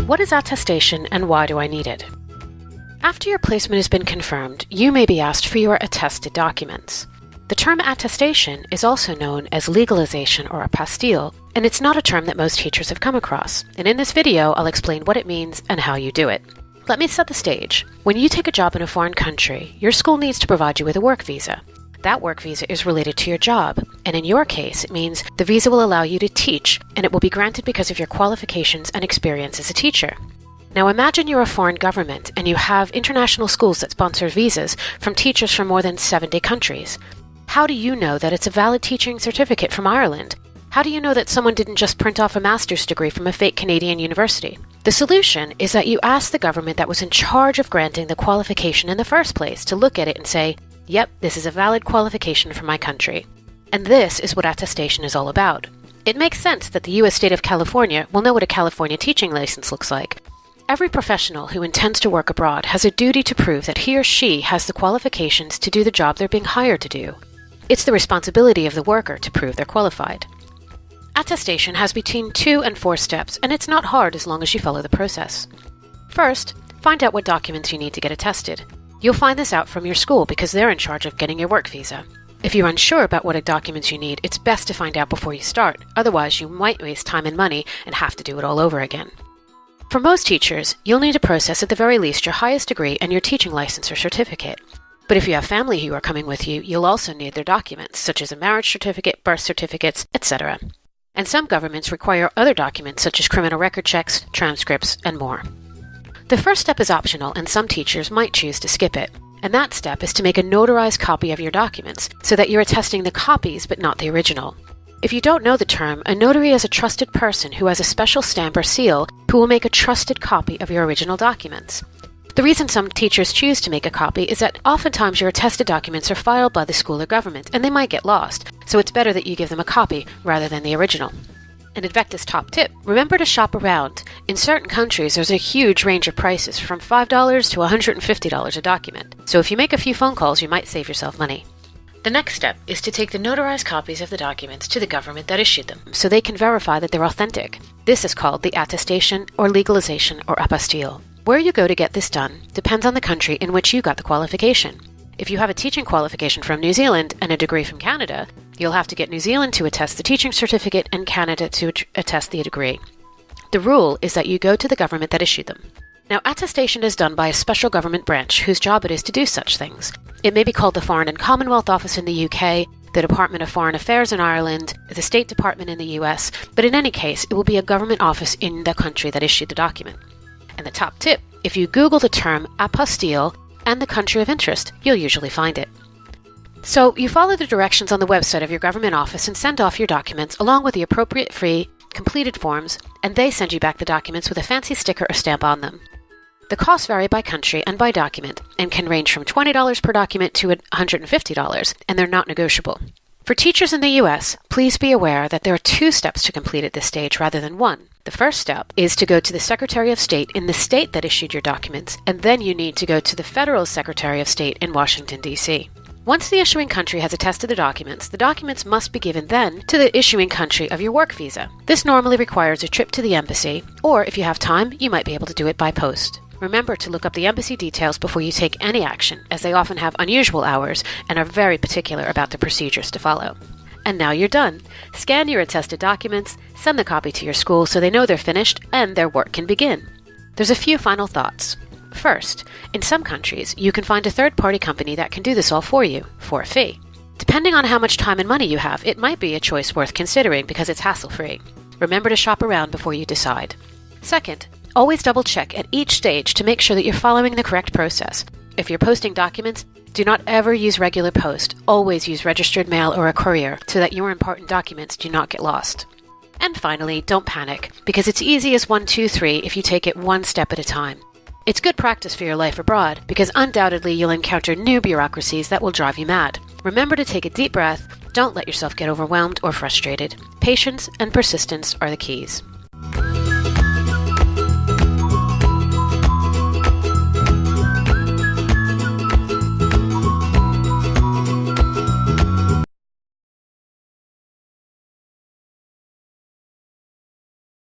What is attestation and why do I need it? After your placement has been confirmed, you may be asked for your attested documents. The term attestation is also known as legalization or apostille, and it's not a term that most teachers have come across. And in this video, I'll explain what it means and how you do it. Let me set the stage. When you take a job in a foreign country, your school needs to provide you with a work visa. That work visa is related to your job, and in your case, it means the visa will allow you to teach, and it will be granted because of your qualifications and experience as a teacher. Now imagine you're a foreign government and you have international schools that sponsor visas from teachers from more than 70 countries. How do you know that it's a valid teaching certificate from Ireland? How do you know that someone didn't just print off a master's degree from a fake Canadian university? The solution is that you ask the government that was in charge of granting the qualification in the first place to look at it and say, yep, this is a valid qualification for my country. And this is what attestation is all about. It makes sense that the U.S. state of California will know what a California teaching license looks like. Every professional who intends to work abroad has a duty to prove that he or she has the qualifications to do the job they're being hired to do. It's the responsibility of the worker to prove they're qualified. Attestation has between 2 and 4 steps, and it's not hard as long as you follow the process. First, find out what documents you need to get attested. You'll find this out from your school because they're in charge of getting your work visa. If you're unsure about what documents you need, it's best to find out before you start. Otherwise, you might waste time and money and have to do it all over again. For most teachers, you'll need to process at the very least your highest degree and your teaching license or certificate. But if you have family who are coming with you, you'll also need their documents, such as a marriage certificate, birth certificates, etc. And some governments require other documents such as criminal record checks, transcripts, and more. The first step is optional, and some teachers might choose to skip it. And that step is to make a notarized copy of your documents, so that you're attesting the copies but not the original. If you don't know the term, a notary is a trusted person who has a special stamp or seal who will make a trusted copy of your original documents. The reason some teachers choose to make a copy is that oftentimes your attested documents are filed by the school or government, and they might get lost, so it's better that you give them a copy rather than the original. An Edvectus top tip, remember to shop around. In certain countries, there's a huge range of prices, from $5 to $150 a document. So if you make a few phone calls, you might save yourself money. The next step is to take the notarized copies of the documents to the government that issued them, so they can verify that they're authentic. This is called the attestation or legalization or apostille. Where you go to get this done depends on the country in which you got the qualification. If you have a teaching qualification from New Zealand and a degree from Canada, you'll have to get New Zealand to attest the teaching certificate and Canada to attest the degree. The rule is that you go to the government that issued them. Now, attestation is done by a special government branch whose job it is to do such things. It may be called the Foreign and Commonwealth Office in the UK, the Department of Foreign Affairs in Ireland, the State Department in the US, but in any case, it will be a government office in the country that issued the document. And the top tip, if you Google the term apostille and the country of interest, you'll usually find it. So you follow the directions on the website of your government office and send off your documents along with the appropriate free, completed forms, and they send you back the documents with a fancy sticker or stamp on them. The costs vary by country and by document and can range from $20 per document to $150, and they're not negotiable. For teachers in the US, please be aware that there are 2 steps to complete at this stage rather than 1. The first step is to go to the Secretary of State in the state that issued your documents, and then you need to go to the Federal Secretary of State in Washington, D.C. Once the issuing country has attested the documents must be given then to the issuing country of your work visa. This normally requires a trip to the embassy, or if you have time, you might be able to do it by post. Remember to look up the embassy details before you take any action, as they often have unusual hours and are very particular about the procedures to follow. And now you're done. Scan your attested documents, send the copy to your school so they know they're finished and their work can begin. There's a few final thoughts. First, in some countries, you can find a third-party company that can do this all for you, for a fee. Depending on how much time and money you have, it might be a choice worth considering because it's hassle-free. Remember to shop around before you decide. Second, always double-check at each stage to make sure that you're following the correct process. If you're posting documents, do not ever use regular post. Always use registered mail or a courier so that your important documents do not get lost. And finally, don't panic, because it's easy as 1, 2, 3 if you take it one step at a time. It's good practice for your life abroad, because undoubtedly you'll encounter new bureaucracies that will drive you mad. Remember to take a deep breath, don't let yourself get overwhelmed or frustrated. Patience and persistence are the keys.